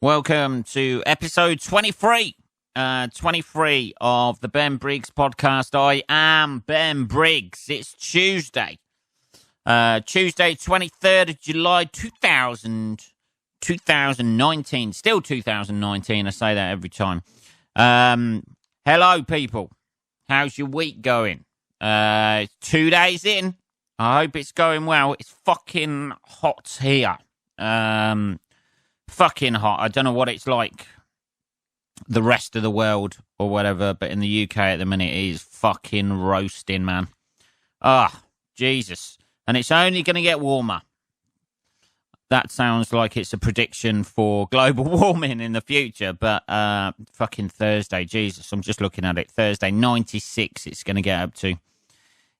Welcome to episode 23. 23 of the Ben Briggs podcast. I am Ben Briggs. It's Tuesday. Tuesday, 23rd of July, 2019. Still 2019. I say that every time. Hello, people. How's your week going? 2 days in. I hope it's going well. It's fucking hot here. Fucking hot. I don't know what it's like the rest of the world or whatever, but in the UK at the minute it is fucking roasting, man. Jesus. And it's only going to get warmer. That sounds like it's a prediction for global warming in the future, but fucking Thursday, Jesus, I'm just looking at it. Thursday, 96 it's going to get up to.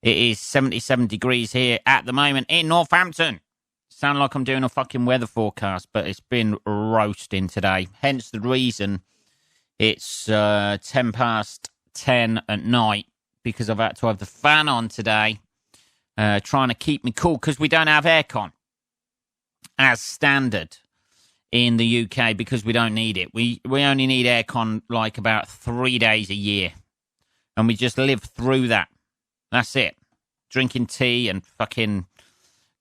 It is 77 degrees here at the moment in Northampton. Sound like I'm doing a fucking weather forecast, but it's been roasting today. Hence the reason it's 10 past 10 at night, because I've had to have the fan on today, trying to keep me cool, because we don't have aircon as standard in the UK, because we don't need it. We only need aircon like about 3 days a year, and we just live through that. That's it. Drinking tea and fucking,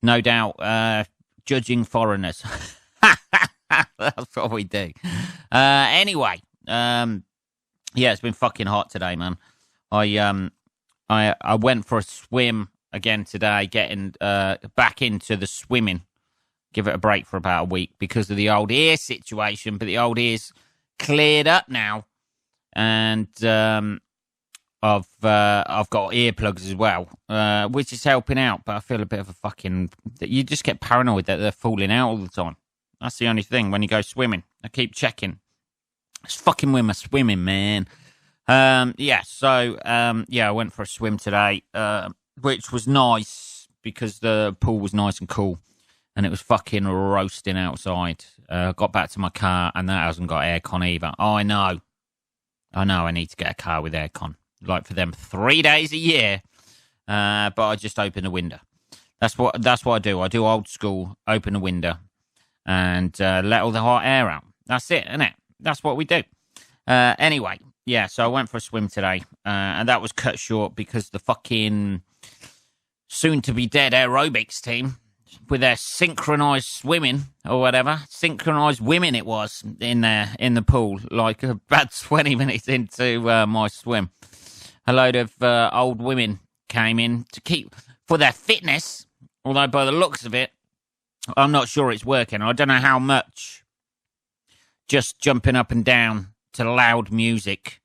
no doubt, judging foreigners. That's what we do. Anyway, yeah, it's been fucking hot today, man. I went for a swim again today, getting back into the swimming. Give it a break for about a week because of the old ear situation, but the old ear's cleared up now, and I've got earplugs as well, which is helping out, but I feel a bit of a fucking... You just get paranoid that they're falling out all the time. That's the only thing when you go swimming. I keep checking. It's fucking with my swimming, man. I went for a swim today, which was nice because the pool was nice and cool, and it was fucking roasting outside. Got back to my car, and that hasn't got aircon either. Oh, I know, I need to get a car with aircon. Like for them 3 days a year, but I just open the window. That's what I do. I do old school, open the window, and let all the hot air out. That's it, isn't it? That's what we do. Anyway, yeah. So I went for a swim today, and that was cut short because the fucking soon-to-be-dead aerobics team, with their synchronized swimming or whatever, synchronized women it was in the pool, like about 20 minutes into my swim. A load of old women came in to keep for their fitness, although by the looks of it, I'm not sure it's working. I don't know how much just jumping up and down to loud music,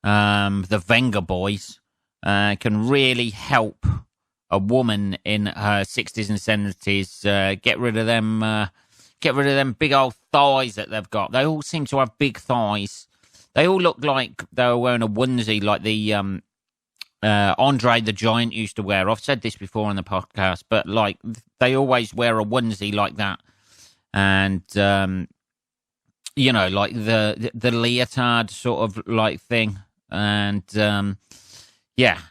the Venga boys, can really help a woman in her 60s and 70s get rid of them big old thighs that they've got. They all seem to have big thighs. They all look like they were wearing a onesie like the Andre the Giant used to wear. I've said this before on the podcast, but like they always wear a onesie like that. And, like the leotard sort of like thing. And, and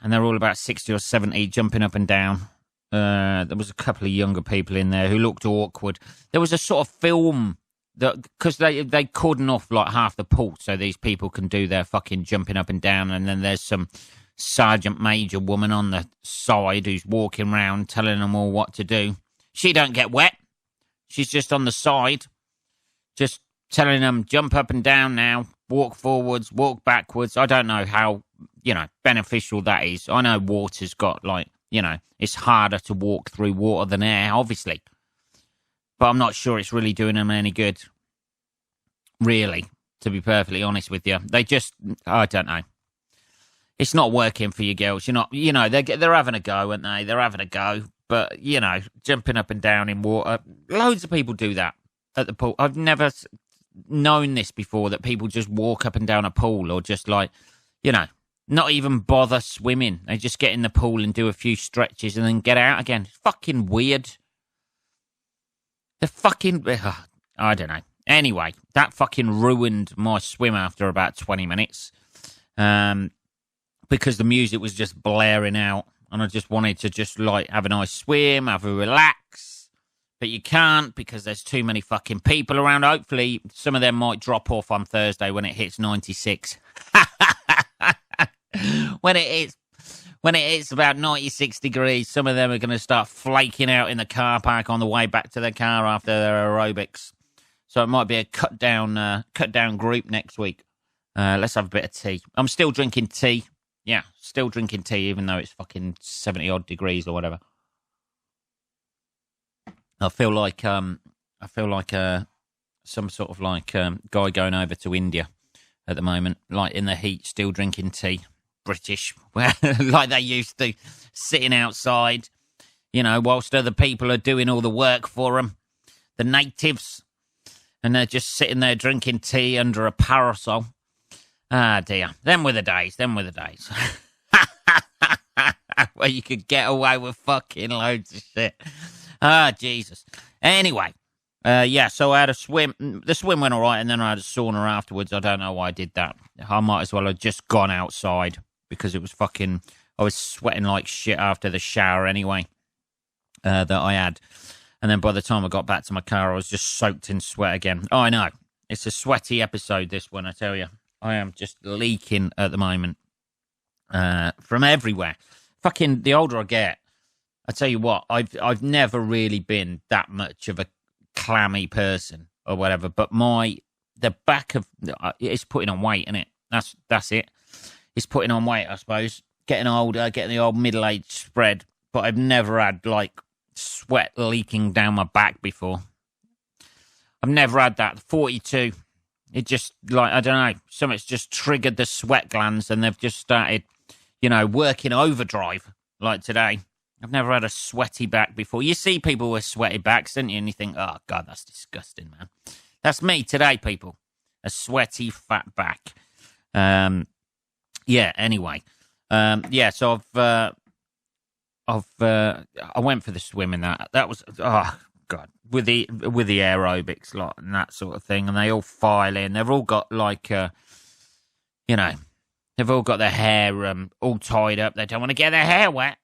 they're all about 60 or 70 jumping up and down. There was a couple of younger people in there who looked awkward. There was a sort of film... because they cordon off like half the pool so these people can do their fucking jumping up and down, and then there's some sergeant major woman on the side who's walking around telling them all what to do. She don't get wet. She's just on the side, just telling them jump up and down now, walk forwards, walk backwards. I don't know how, beneficial that is. I know water's got it's harder to walk through water than air, obviously. But I'm not sure it's really doing them any good, really, to be perfectly honest with you. I don't know. It's not working for you girls. You're not, they're having a go, aren't they? They're having a go. But, jumping up and down in water, loads of people do that at the pool. I've never known this before, that people just walk up and down a pool or just not even bother swimming. They just get in the pool and do a few stretches and then get out again. It's fucking weird. I don't know. Anyway, that fucking ruined my swim after about 20 minutes. Because the music was just blaring out. And I just wanted to have a nice swim, have a relax. But you can't because there's too many fucking people around. Hopefully, some of them might drop off on Thursday when it hits 96. When it hits about 96 degrees, some of them are going to start flaking out in the car park on the way back to their car after their aerobics. So it might be a cut down group next week. Let's have a bit of tea. I'm still drinking tea. Yeah, still drinking tea, even though it's fucking 70 odd degrees or whatever. I feel like some sort of like guy going over to India at the moment, like in the heat, still drinking tea. British, like they used to, sitting outside, whilst other people are doing all the work for them, the natives, and they're just sitting there drinking tea under a parasol. Ah, dear. Them were the days. Where you could get away with fucking loads of shit. Ah, Jesus. Anyway, so I had a swim. The swim went all right, and then I had a sauna afterwards. I don't know why I did that. I might as well have just gone outside because it was I was sweating like shit after the shower anyway that I had. And then by the time I got back to my car, I was just soaked in sweat again. Oh, I know. It's a sweaty episode, this one, I tell you. I am just leaking at the moment from everywhere. Fucking, the older I get, I tell you what, I've never really been that much of a clammy person or whatever, but the back of it's putting on weight, isn't it? That's it. It's putting on weight, I suppose. Getting older, getting the old middle-age spread, but I've never had like sweat leaking down my back before. I've never had that. 42. It just, like, I don't know, something's just triggered the sweat glands and they've just started, working overdrive like today. I've never had a sweaty back before. You see people with sweaty backs, don't you? And you think, oh, God, that's disgusting, man. That's me today, people. A sweaty, fat back. Anyway. So I went for the swim in that. That was, oh, God. With the aerobics lot and that sort of thing. And they all file in. They've all got, like, they've all got their hair all tied up. They don't want to get their hair wet.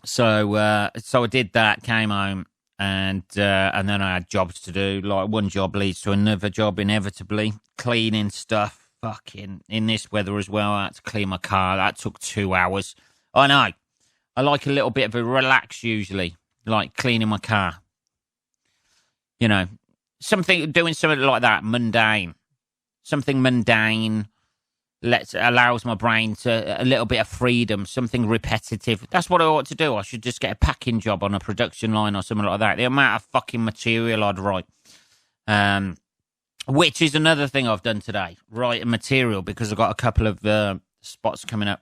So I did that, came home, and then I had jobs to do. Like, one job leads to another job, inevitably. Cleaning stuff, fucking, in this weather as well. I had to clean my car. That took 2 hours. I know. I like a little bit of a relax, usually, like cleaning my car. Doing something like that, mundane. Something mundane. Allows my brain to a little bit of freedom, something repetitive. That's what I ought to do. I should just get a packing job on a production line or something like that. The amount of fucking material I'd write. Which is another thing I've done today. Writing material, because I've got a couple of spots coming up.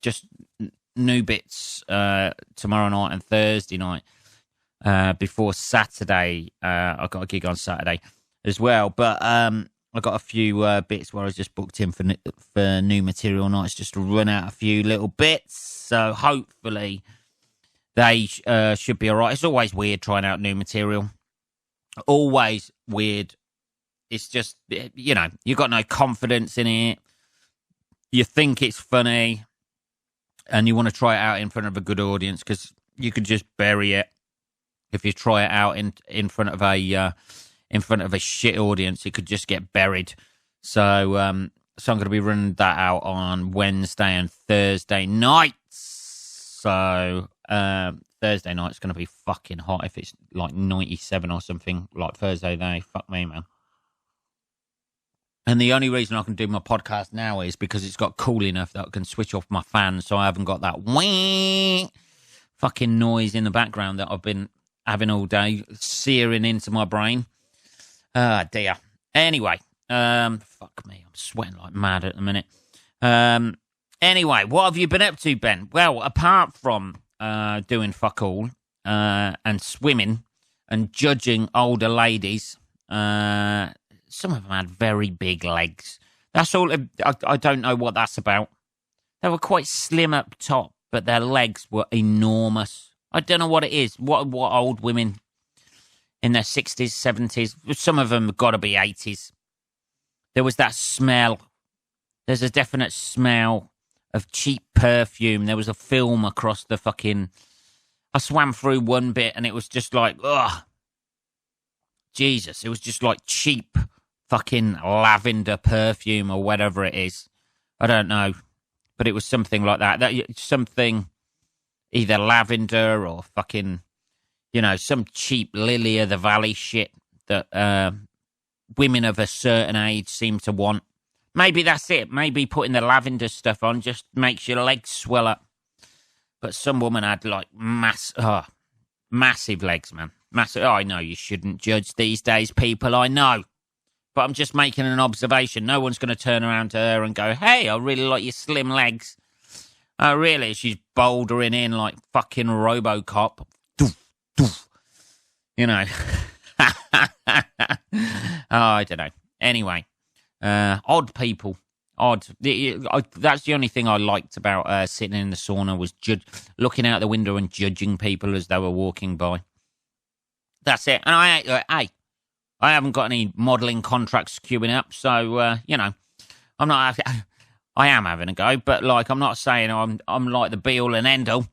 Just new bits tomorrow night and Thursday night. Before Saturday. I've got a gig on Saturday as well. But I got a few bits where I was just booked in for new material nights, just to run out a few little bits. So hopefully they should be all right. It's always weird trying out new material. Always weird. It's just, you've got no confidence in it. You think it's funny and you want to try it out in front of a good audience because you could just bury it. If you try it out in front of a shit audience, it could just get buried. So I'm going to be running that out on Wednesday and Thursday nights. So Thursday night's going to be fucking hot if it's like 97 or something like Thursday day. Fuck me, man. And the only reason I can do my podcast now is because it's got cool enough that I can switch off my fan, so I haven't got that wing fucking noise in the background that I've been having all day, searing into my brain. Ah, dear. Anyway, fuck me, I'm sweating like mad at the minute. Anyway, what have you been up to, Ben? Well, apart from doing fuck all and swimming and judging older ladies, some of them had very big legs. That's all. I don't know what that's about. They were quite slim up top, but their legs were enormous. I don't know what it is. What old women in their 60s, 70s, some of them have got to be 80s. There was that smell. There's a definite smell of cheap perfume. There was a film across the fucking... I swam through one bit and it was just like, ugh. Jesus, it was just like cheap fucking lavender perfume or whatever it is. I don't know. But it was something like that. Something either lavender or fucking, some cheap Lily of the Valley shit that women of a certain age seem to want. Maybe that's it. Maybe putting the lavender stuff on just makes your legs swell up. But some woman had like massive legs, man. Massive. Oh, I know you shouldn't judge these days, people. I know. But I'm just making an observation. No one's going to turn around to her and go, hey, I really like your slim legs. Oh, really? She's bouldering in like fucking RoboCop. Doof, doof. Oh, I don't know. Anyway, odd people. Odd. That's the only thing I liked about sitting in the sauna was looking out the window and judging people as they were walking by. That's it. And I haven't got any modelling contracts queuing up, so I'm not. I am having a go, but like I'm not saying I'm like the be all and end all.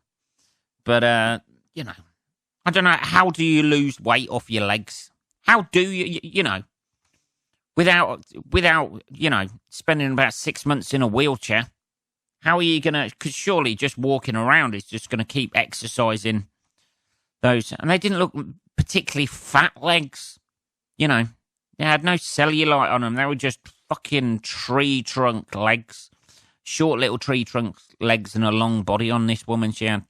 But I don't know. How do you lose weight off your legs? How do you without spending about 6 months in a wheelchair? How are you gonna? Because surely just walking around is just gonna keep exercising those. And they didn't look particularly fat legs. They had no cellulite on them. They were just fucking tree trunk legs. Short little tree trunk legs and a long body on this woman she had.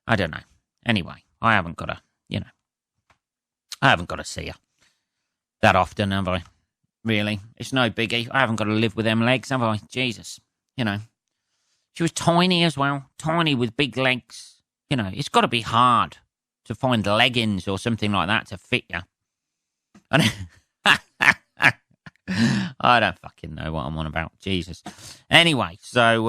I don't know. Anyway, I haven't got to see her that often, have I? Really? It's no biggie. I haven't got to live with them legs, have I? Jesus. She was tiny as well. Tiny with big legs. It's got to be hard to find leggings or something like that to fit you. And I don't fucking know what I'm on about. Jesus. Anyway, so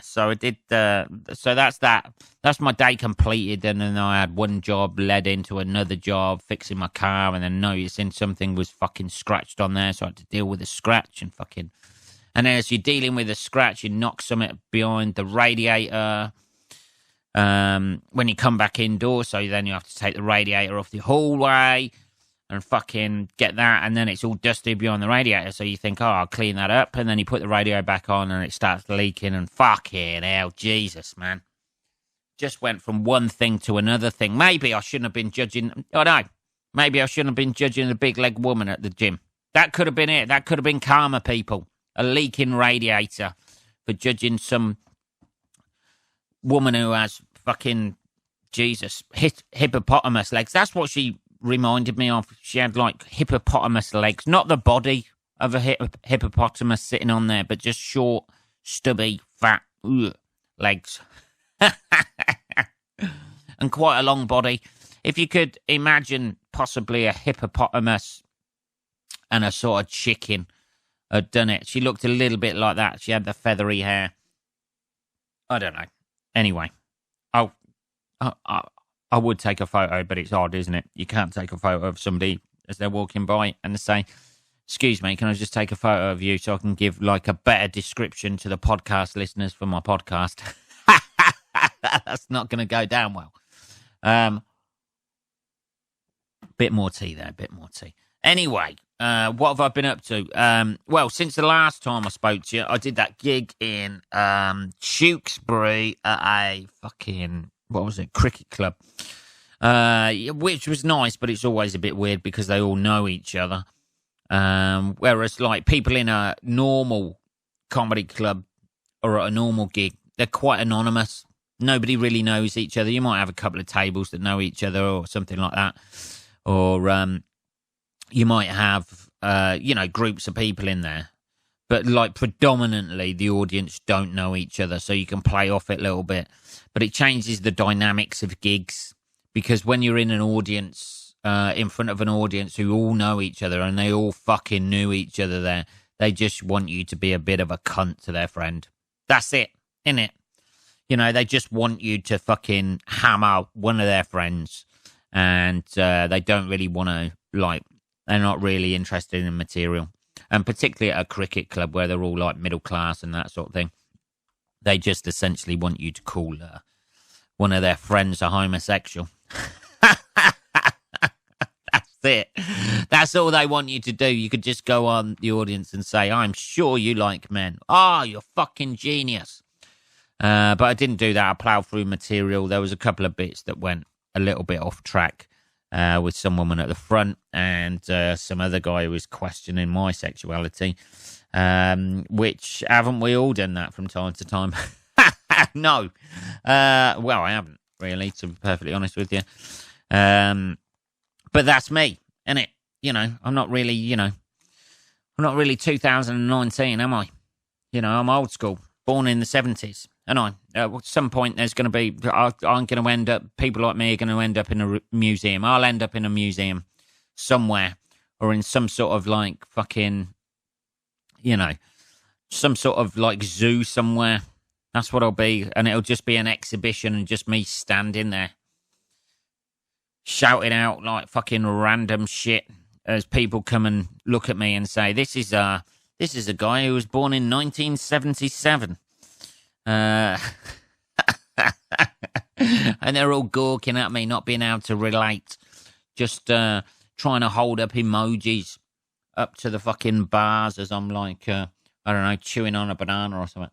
so I did. So that's that. That's my day completed, and then I had one job led into another job, fixing my car, and then noticing something was fucking scratched on there, so I had to deal with the scratch and fucking. And then as you're dealing with the scratch, you knock something behind the radiator. When you come back indoors, so then you have to take the radiator off the hallway and fucking get that, and then it's all dusty behind the radiator, so you think, oh, I'll clean that up, and then you put the radio back on and it starts leaking, and fucking hell, Jesus, man. Just went from one thing to another thing. Maybe I shouldn't have been judging, maybe I shouldn't have been judging the big leg woman at the gym. That could have been it. That could have been karma, people. A leaking radiator for judging some woman who has fucking, Jesus, hippopotamus legs. That's what she reminded me of. She had like hippopotamus legs, not the body of a hippopotamus sitting on there, but just short, stubby, fat legs. And quite a long body. If you could imagine possibly a hippopotamus and a sort of chicken had done it. She looked a little bit like that. She had the feathery hair. I don't know. Anyway, I would take a photo, but it's odd, isn't it? You can't take a photo of somebody as they're walking by and say, excuse me, can I just take a photo of you so I can give like a better description to the podcast listeners for my podcast? That's not going to go down well. Bit more tea there, bit more tea. Anyway, what have I been up to? Well, since the last time I spoke to you, I did that gig in Tewkesbury at a fucking... what was it? Cricket club. Which was nice, but it's always a bit weird because they all know each other. Whereas, like, people in a normal comedy club or at a normal gig, they're quite anonymous. Nobody really knows each other. You might have a couple of tables that know each other or something like that. Or you might have, groups of people in there. But, like, predominantly, the audience don't know each other, so you can play off it a little bit. But it changes the dynamics of gigs, because when you're in an audience, in front of an audience who all know each other and they all fucking knew each other there, they just want you to be a bit of a cunt to their friend. That's it, innit? They just want you to fucking hammer one of their friends, and they don't really want to, like, they're not really interested in material. And particularly at a cricket club where they're all like middle class and that sort of thing. They just essentially want you to call one of their friends are homosexual. That's it. That's all they want you to do. You could just go on the audience and say, I'm sure you like men. Oh, you're fucking genius. But I didn't do that. I ploughed through material. There was a couple of bits that went a little bit off track with some woman at the front and some other guy who was questioning my sexuality, which haven't we all done that from time to time? No. Well, I haven't really, to be perfectly honest with you. But that's me, innit? You know, I'm not really 2019, am I? You know, I'm old school, born in the 70s. And at some point, there's going to be, I'm going to end up, people like me are going to end up in a museum. I'll end up in a museum somewhere or in some sort of like fucking, you know, some sort of like zoo somewhere. That's what I'll be. And it'll just be an exhibition and just me standing there shouting out like fucking random shit as people come and look at me and say, this is a guy who was born in 1977. And they're all gawking at me, not being able to relate, just trying to hold up emojis up to the fucking bars as I'm like, I don't know, chewing on a banana or something.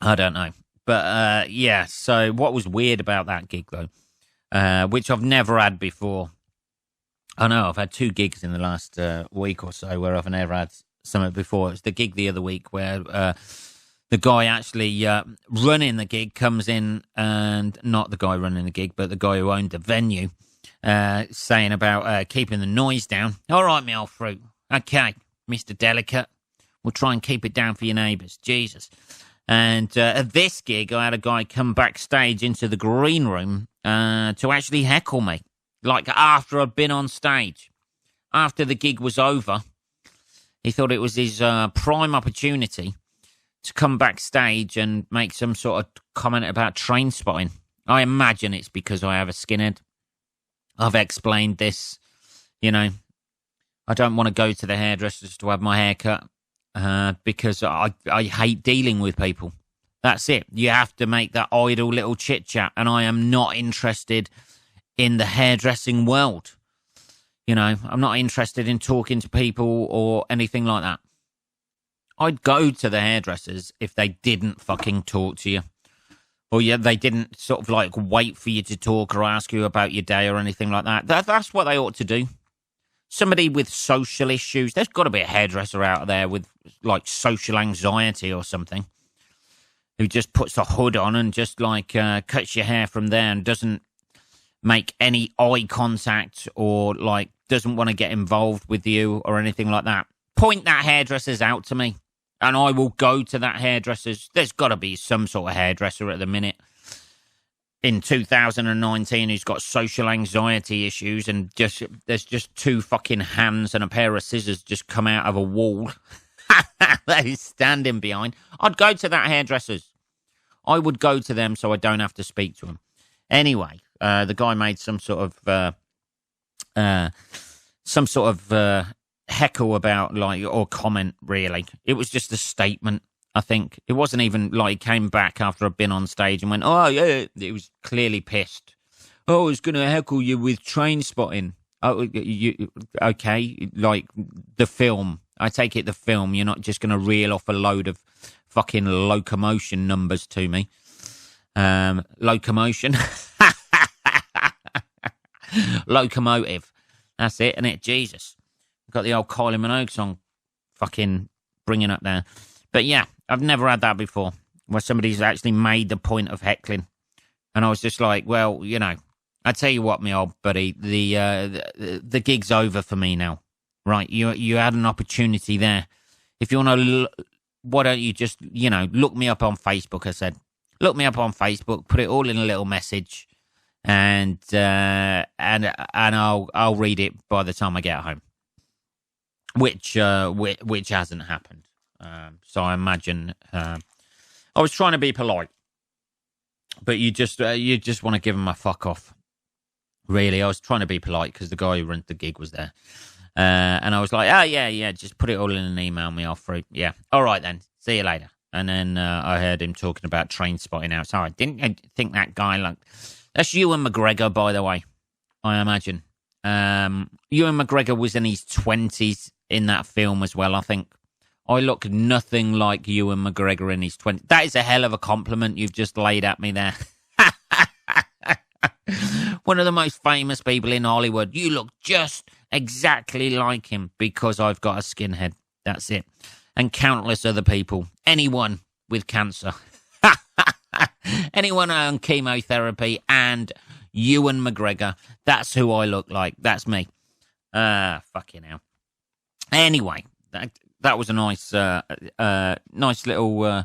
I don't know. But yeah, so what was weird about that gig though, which I've never had before. I know I've had 2 gigs in the last week or so where I've never had something before. It's the gig the other week where the guy actually running the gig comes in, and not the guy running the gig, but the guy who owned the venue, saying about keeping the noise down. All right, me old fruit. Okay, Mr. Delicate. We'll try and keep it down for your neighbours. Jesus. And at this gig, I had a guy come backstage into the green room to actually heckle me. Like after I'd been on stage. After the gig was over, he thought it was his prime opportunity to come backstage and make some sort of comment about train spotting. I imagine it's because I have a skinhead. I've explained this, you know. I don't want to go to the hairdressers to have my hair cut because I hate dealing with people. That's it. You have to make that idle little chit-chat, and I am not interested in the hairdressing world. You know, I'm not interested in talking to people or anything like that. I'd go to the hairdressers if they didn't fucking talk to you. Or yeah, they didn't sort of like wait for you to talk or ask you about your day or anything like that. That's what they ought to do. Somebody with social issues, there's got to be a hairdresser out there with like social anxiety or something, who just puts a hood on and just like cuts your hair from there and doesn't make any eye contact or like doesn't want to get involved with you or anything like that. Point that hairdresser's out to me and I will go to that hairdresser's. There's got to be some sort of hairdresser at the minute in 2019 who's got social anxiety issues and just there's just 2 fucking hands and a pair of scissors just come out of a wall that he's standing behind. I'd go to that hairdresser's. I would go to them so I don't have to speak to them. Anyway, the guy made some sort of heckle about like, or comment really. It was just a statement. I think it wasn't even like he came back after I'd been on stage and went, oh yeah, it was clearly pissed. Oh, I was going to heckle you with train spotting. Oh, okay, like the film. I take it the film. You're not just going to reel off a load of fucking locomotion numbers to me. Locomotion. Locomotive. That's it, innit? Jesus. Got the old Kylie Minogue song fucking bringing up there. But yeah, I've never had that before, where somebody's actually made the point of heckling. And I was just like, well, you know, I tell you what, my old buddy, the gig's over for me now. Right? You had an opportunity there. If you want to, why don't you just, you know, look me up on Facebook, I said. Look me up on Facebook, put it all in a little message, and I'll read it by the time I get home. Which hasn't happened. So I imagine I was trying to be polite, but you just want to give him a fuck off. Really, I was trying to be polite because the guy who ran the gig was there, and I was like, oh yeah, just put it all in an email, me off through. Yeah, all right then, see you later. And then I heard him talking about train spotting outside. Didn't think that guy looked... That's Ewan McGregor, by the way, I imagine. Ewan McGregor was in his 20s in that film as well, I think. I look nothing like Ewan McGregor in his 20s. That is a hell of a compliment you've just laid at me there. One of the most famous people in Hollywood. You look just exactly like him because I've got a skinhead. That's it. And countless other people. Anyone with cancer. Anyone on chemotherapy and Ewan McGregor. That's who I look like. That's me. Fucking hell. Anyway, that was a nice little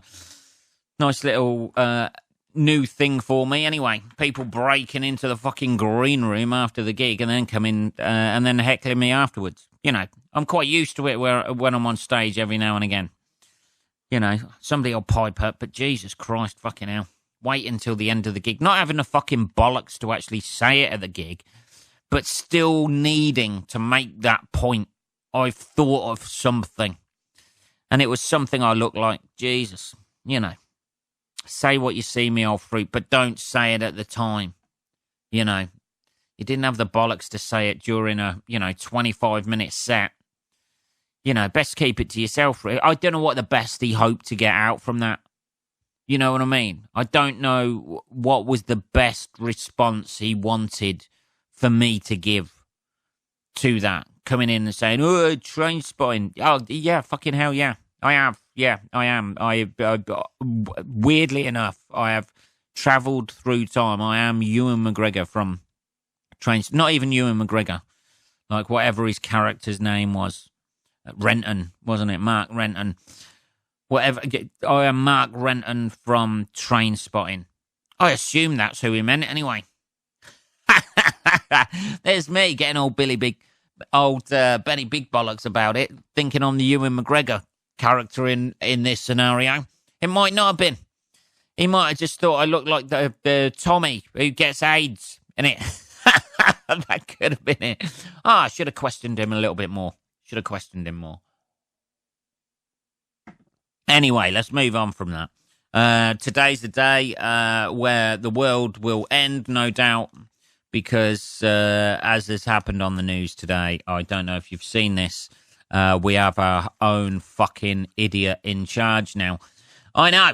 new thing for me. Anyway, people breaking into the fucking green room after the gig and then coming and then heckling me afterwards. You know, I'm quite used to it when I'm on stage every now and again. You know, somebody will pipe up, but Jesus Christ, fucking hell. Wait until the end of the gig. Not having the fucking bollocks to actually say it at the gig, but still needing to make that point. I've thought of something. And it was something I looked like. Jesus, you know. Say what you see me, old fruit, but don't say it at the time. You know. You didn't have the bollocks to say it during a, 25-minute set. You know, best keep it to yourself. I don't know what the best he hoped to get out from that. You know what I mean? I don't know what was the best response he wanted for me to give to that. Coming in and saying, oh, train spotting. Oh, yeah, fucking hell, yeah. I have. Yeah, I am. Weirdly enough, I have travelled through time. I am Ewan McGregor from Trains. Not even Ewan McGregor. Like whatever his character's name was. Renton, wasn't it? Mark Renton. Whatever. I am Mark Renton from Train Spotting. I assume that's who he meant anyway. There's me getting old Benny Big Bollocks about it, thinking I'm the Ewan McGregor character in this scenario. It might not have been. He might have just thought I looked like the Tommy who gets AIDS, innit? That could have been it. I should have questioned him a little bit more. Anyway, let's move on from that. Today's the day where the world will end, no doubt, because as has happened on the news today, I don't know if you've seen this, we have our own fucking idiot in charge now. I know.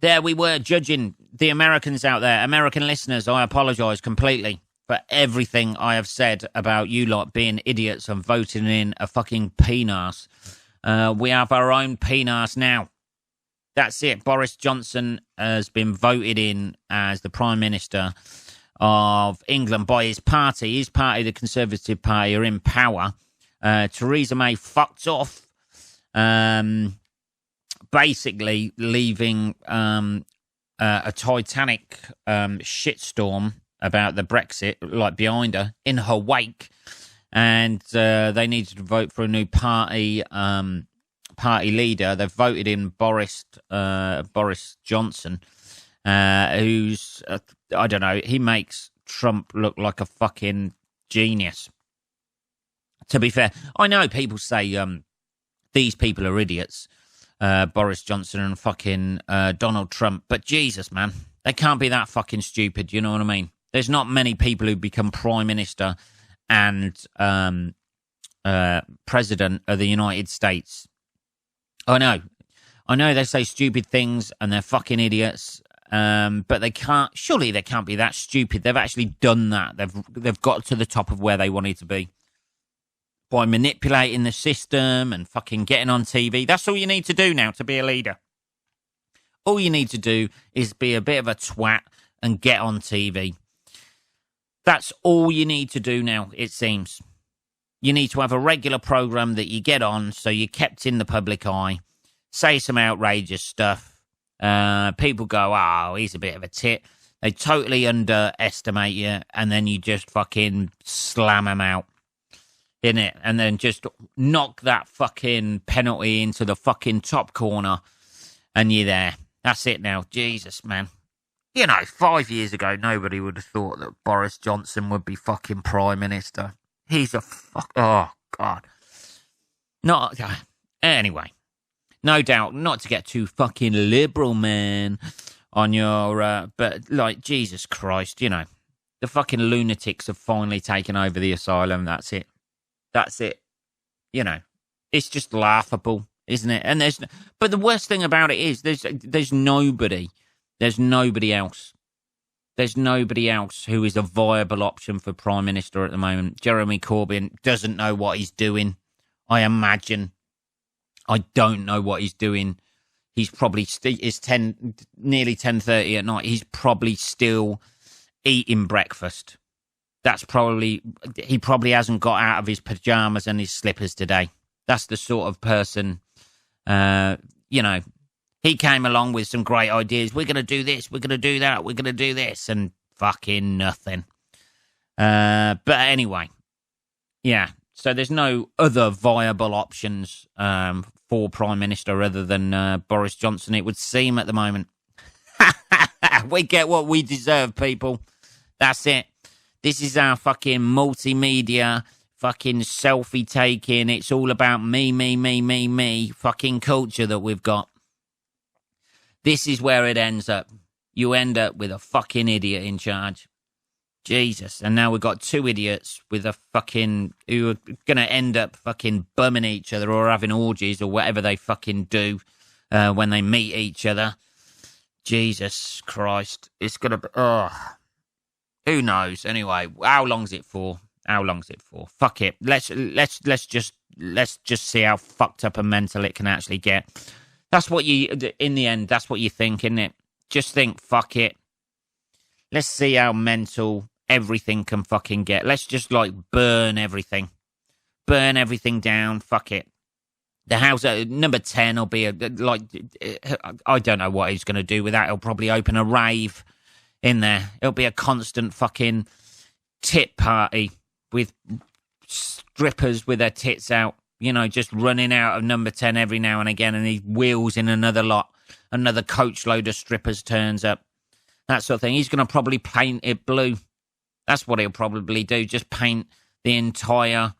There we were judging the Americans out there. American listeners, I apologise completely for everything I have said about you lot being idiots and voting in a fucking penis. We have our own penis now. That's it. Boris Johnson has been voted in as the Prime Minister of England by his party. His party, the Conservative Party, are in power. Theresa May fucked off, basically leaving a Titanic shitstorm about the Brexit like behind her in her wake, and they needed to vote for a new party leader. They've voted in Boris Johnson, who's I don't know. He makes Trump look like a fucking genius. To be fair, I know people say these people are idiots, Boris Johnson and fucking Donald Trump, but Jesus, man, they can't be that fucking stupid, you know what I mean? There's not many people who become Prime Minister and President of the United States. I know they say stupid things and they're fucking idiots, but they can't, surely they can't be that stupid. They've actually done that. They've got to the top of where they wanted to be. By manipulating the system and fucking getting on TV. That's all you need to do now to be a leader. All you need to do is be a bit of a twat and get on TV. That's all you need to do now, it seems. You need to have a regular program that you get on so you're kept in the public eye. Say some outrageous stuff. People go, oh, he's a bit of a tit. They totally underestimate you and then you just fucking slam them out. In it, and then just knock that fucking penalty into the fucking top corner, and you're there. That's it now. Jesus, man. You know, 5 years ago, nobody would have thought that Boris Johnson would be fucking Prime Minister. He's a fuck. Oh, God. Not. Anyway. No doubt, not to get too fucking liberal, man, on your, but like, Jesus Christ, you know, the fucking lunatics have finally taken over the asylum. That's it. That's it. You know, it's just laughable, isn't it? And but the worst thing about it is there's nobody else. There's nobody else who is a viable option for Prime Minister at the moment. Jeremy Corbyn doesn't know what he's doing, I imagine. I don't know what he's doing. He's probably it's nearly 10:30 at night. He's probably still eating breakfast. He probably hasn't got out of his pajamas and his slippers today. That's the sort of person, you know, he came along with some great ideas. We're going to do this. We're going to do that. We're going to do this, and fucking nothing. But anyway, yeah. So there's no other viable options for Prime Minister other than Boris Johnson, it would seem at the moment. We get what we deserve, people. That's it. This is our fucking multimedia, fucking selfie taking. It's all about me fucking culture that we've got. This is where it ends up. You end up with a fucking idiot in charge. Jesus. And now we've got two idiots with a fucking, who are going to end up fucking bumming each other or having orgies or whatever they fucking do when they meet each other. Jesus Christ. It's going to be, who knows? Anyway, how long's it for? Fuck it. Let's just see how fucked up and mental it can actually get. That's what in the end, that's what you think, isn't it? Just think, fuck it. Let's see how mental everything can fucking get. Let's just, like, burn everything. Burn everything down. Fuck it. The house at number 10 will be, I don't know what he's going to do with that. He'll probably open a rave in there. It'll be a constant fucking tit party with strippers with their tits out, you know, just running out of number 10 every now and again, and he wheels in another lot. Another coach load of strippers turns up. That sort of thing. He's going to probably paint it blue. That's what he'll probably do. Just paint the entire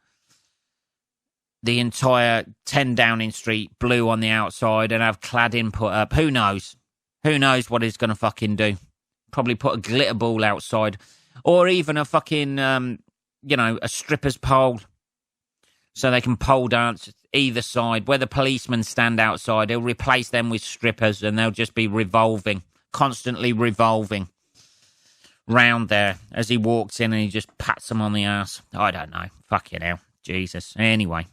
10 Downing Street blue on the outside and have cladding put up. Who knows? Who knows what he's going to fucking do? Probably put a glitter ball outside. Or even a fucking, a stripper's pole. So they can pole dance either side. Where the policemen stand outside, he'll replace them with strippers and they'll just be revolving. Constantly revolving round there as he walks in and he just pats them on the ass. I don't know. Fucking hell. Jesus. Anyway.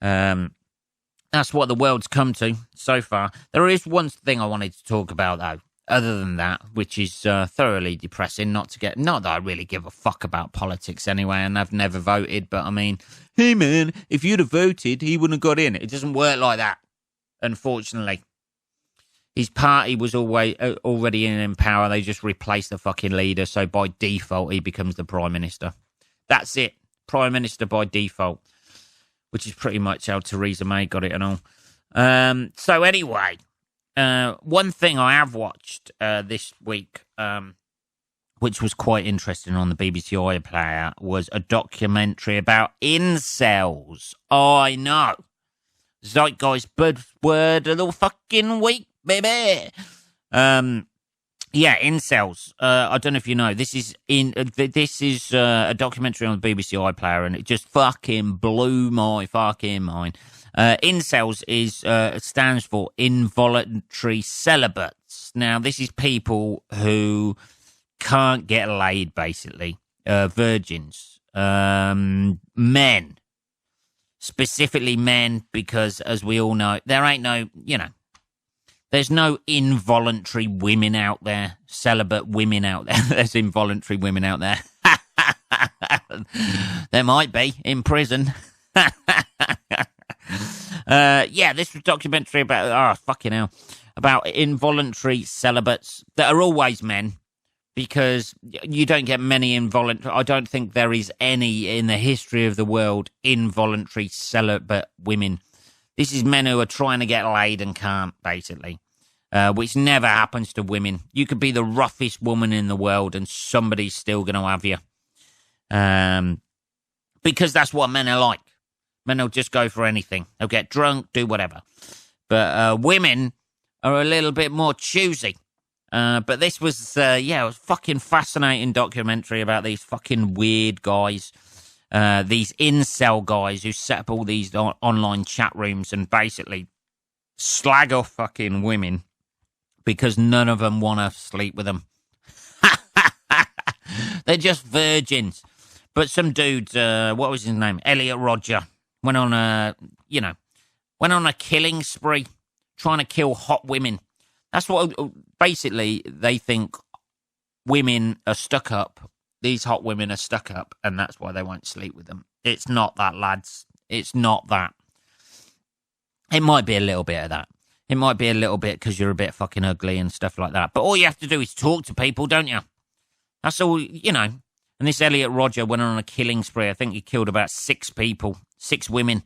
That's what the world's come to so far. There is one thing I wanted to talk about, though, other than that, which is thoroughly depressing. Not that I really give a fuck about politics anyway, and I've never voted, but I mean, hey man, if you'd have voted, he wouldn't have got in. It doesn't work like that, unfortunately. His party was already in power. They just replaced the fucking leader, so by default, he becomes the Prime Minister. That's it. Prime Minister by default, which is pretty much how Theresa May got it and all. So anyway, one thing I have watched this week, which was quite interesting on the BBC iPlayer, was a documentary about incels. I know. Zeitgeist buzzword of the fucking week, baby. Yeah, incels. I don't know if you know. This is a documentary on the BBC iPlayer, and it just fucking blew my fucking mind. Incels stands for involuntary celibates. Now, this is people who can't get laid, basically. Virgins. Men. Specifically men, because as we all know, there ain't no, there's no involuntary women out there, celibate women out there. There's involuntary women out there. There might be, in prison. Yeah, this was a documentary about, fucking hell, about involuntary celibates that are always men, because you don't get many involuntary, I don't think there is any in the history of the world, involuntary celibate women. This is men who are trying to get laid and can't, basically, which never happens to women. You could be the roughest woman in the world and somebody's still going to have you. Because that's what men are like. Men will just go for anything. They'll get drunk, do whatever. But women are a little bit more choosy. But this was, it was a fucking fascinating documentary about these fucking weird guys. These incel guys who set up all these online chat rooms and basically slag off fucking women because none of them want to sleep with them. They're just virgins. But some dude, what was his name? Elliot Rodger, went on a killing spree, trying to kill hot women. That's what, basically, they think women are stuck up. These hot women are stuck up, and that's why they won't sleep with them. It's not that, lads. It's not that. It might be a little bit of that. It might be a little bit because you're a bit fucking ugly and stuff like that. But all you have to do is talk to people, don't you? That's all, And this Elliot Rodger went on a killing spree. I think he killed about 6 people, 6 women.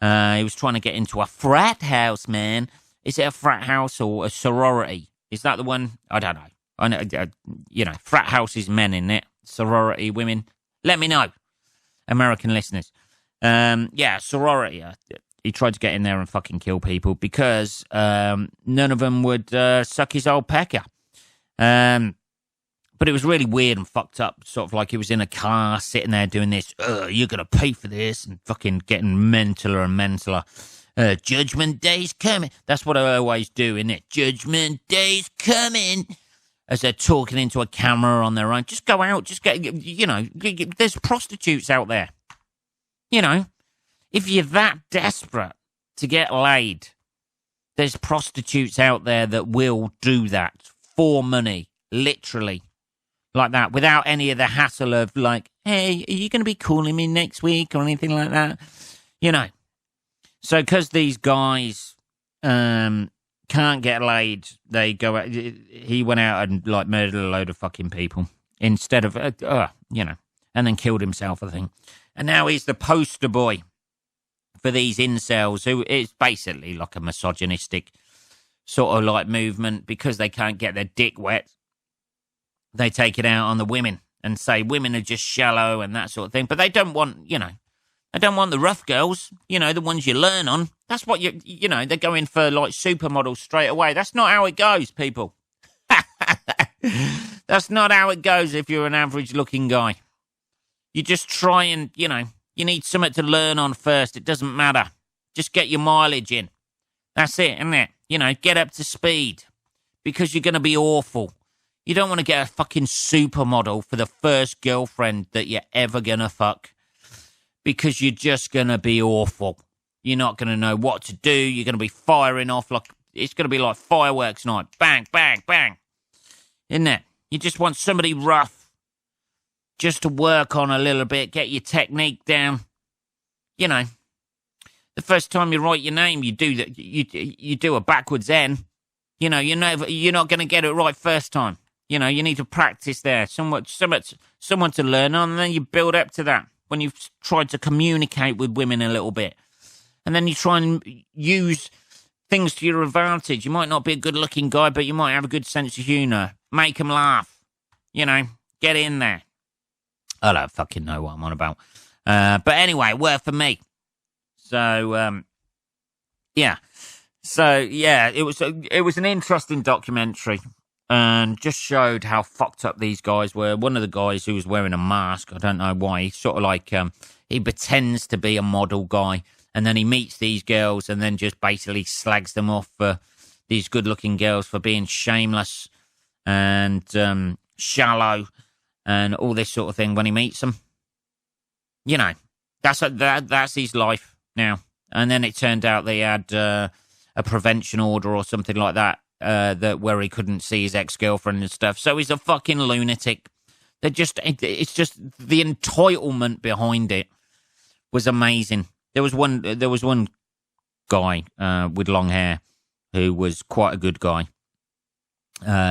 He was trying to get into a frat house, man. Is it a frat house or a sorority? Is that the one? I don't know. I know, frat house is men, in it. Sorority, women. Let me know, American listeners. Sorority. He tried to get in there and fucking kill people because none of them would suck his old pecker. But it was really weird and fucked up, sort of like he was in a car sitting there doing this, you're going to pay for this, and fucking getting mentaler and mentaler. Judgment Day's coming. That's what I always do, innit? Judgment Day's coming. As they're talking into a camera on their own. Just go out, just get, there's prostitutes out there. If you're that desperate to get laid, there's prostitutes out there that will do that for money, literally. Like that, without any of the hassle of like, hey, are you going to be calling me next week or anything like that? So because these guys can't get laid, they go out, he went out and like murdered a load of fucking people instead of, and then killed himself, I think. And now he's the poster boy for these incels, who is basically like a misogynistic sort of like movement because they can't get their dick wet. They take it out on the women and say women are just shallow and that sort of thing. But they don't want, they don't want the rough girls, the ones you learn on. That's what they're going for like supermodels straight away. That's not how it goes, people. That's not how it goes if you're an average looking guy. You just try and, you need something to learn on first. It doesn't matter. Just get your mileage in. That's it, isn't it? Get up to speed because you're going to be awful. You don't want to get a fucking supermodel for the first girlfriend that you're ever going to fuck because you're just going to be awful. You're not going to know what to do. You're going to be firing off like, it's going to be like fireworks night. Bang, bang, bang. Isn't it? You just want somebody rough just to work on a little bit, get your technique down. The first time you write your name, you do that. You do a backwards N. You're not going to get it right first time. You need to practice there. Someone to learn on, and then you build up to that when you've tried to communicate with women a little bit. And then you try and use things to your advantage. You might not be a good-looking guy, but you might have a good sense of humour. Make them laugh. Get in there. I don't fucking know what I'm on about. But anyway, work for me. So, it was an interesting documentary and just showed how fucked up these guys were. One of the guys who was wearing a mask, I don't know why, he sort of like, he pretends to be a model guy and then he meets these girls and then just basically slags them off for these good-looking girls for being shameless and shallow and all this sort of thing when he meets them. That's his life now. And then it turned out they had a prevention order or something like that, where he couldn't see his ex-girlfriend and stuff. So he's a fucking lunatic. It's just the entitlement behind it was amazing. There was one guy with long hair who was quite a good guy.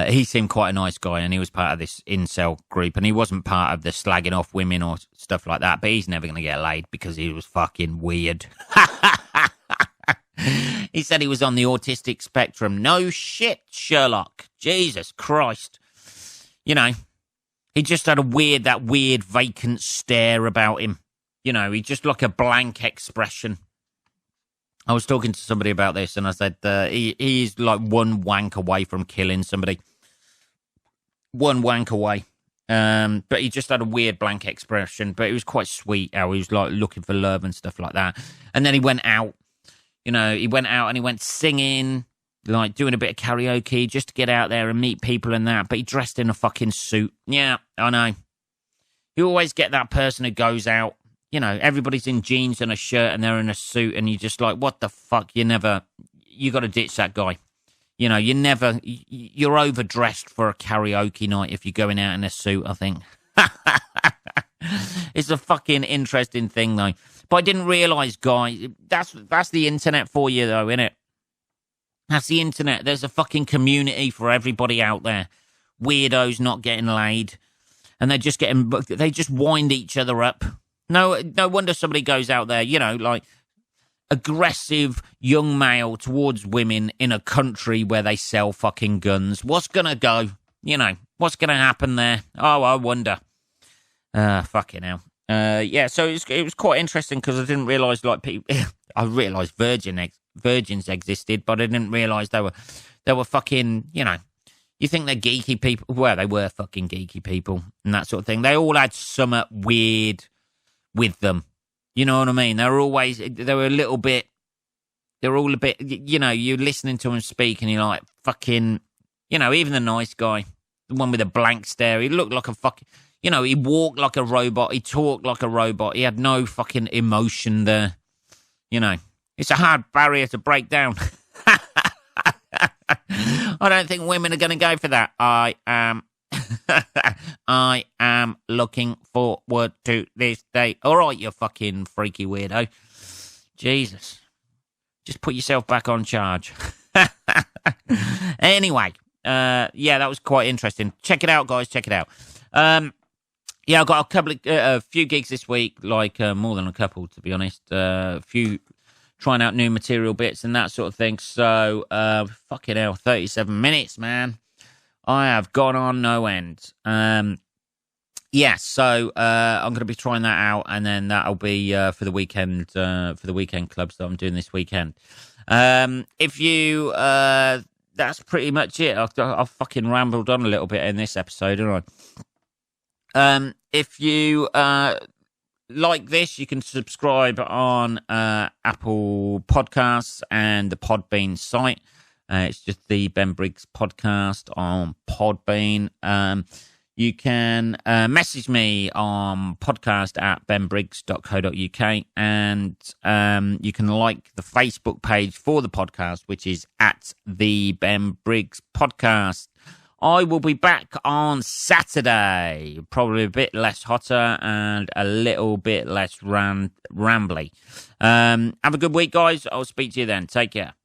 He seemed quite a nice guy, and he was part of this incel group, and he wasn't part of the slagging off women or stuff like that, but he's never going to get laid because he was fucking weird. He said he was on the autistic spectrum. No shit, Sherlock. Jesus Christ. He just had that weird vacant stare about him. He just like a blank expression. I was talking to somebody about this, and I said he's like one wank away from killing somebody. One wank away. But he just had a weird blank expression, but it was quite sweet how he was like looking for love and stuff like that. And then he went out, he went out and he went singing, like doing a bit of karaoke just to get out there and meet people and that. But he dressed in a fucking suit. Yeah, I know. You always get that person who goes out, everybody's in jeans and a shirt and they're in a suit and you're just like, what the fuck? You got to ditch that guy. You're overdressed for a karaoke night if you're going out in a suit, I think. It's a fucking interesting thing, though. But I didn't realise, guys, that's the internet for you, though, innit? That's the internet. There's a fucking community for everybody out there. Weirdos not getting laid. And they just wind each other up. No wonder somebody goes out there, like aggressive young male towards women in a country where they sell fucking guns. What's gonna go? What's gonna happen there? Oh, I wonder. Fucking hell. Yeah, so it was quite interesting because I didn't realise people. I realised virgins existed, but I didn't realise they were fucking. You think they're geeky people? Well, they were fucking geeky people and that sort of thing. They all had something weird with them. You know what I mean? They were all a bit, you're listening to them speak and you're like, fucking, even the nice guy, the one with a blank stare, he looked like a fucking, he walked like a robot, he talked like a robot, he had no fucking emotion there. It's a hard barrier to break down. I don't think women are going to go for that. I am looking forward to this day. All right, you fucking freaky weirdo. Jesus. Just put yourself back on charge. Anyway, yeah, that was quite interesting. Check it out, guys. Check it out. Yeah, I've got a few gigs this week, like more than a couple, to be honest. A few trying out new material bits and that sort of thing. So, fucking hell, 37 minutes, man. I have gone on no end. Yeah, so I'm going to be trying that out, and then that'll be for the weekend clubs that I'm doing this weekend. If you, that's pretty much it. I've fucking rambled on a little bit in this episode, haven't I? If you like this, you can subscribe on Apple Podcasts and the Podbean site. It's just the Ben Briggs podcast on Podbean. You can message me on podcast@benbriggs.co.uk, and you can like the Facebook page for the podcast, which is at the Ben Briggs Podcast. I will be back on Saturday, probably a bit less hotter and a little bit less rambly. Have a good week, guys. I'll speak to you then. Take care.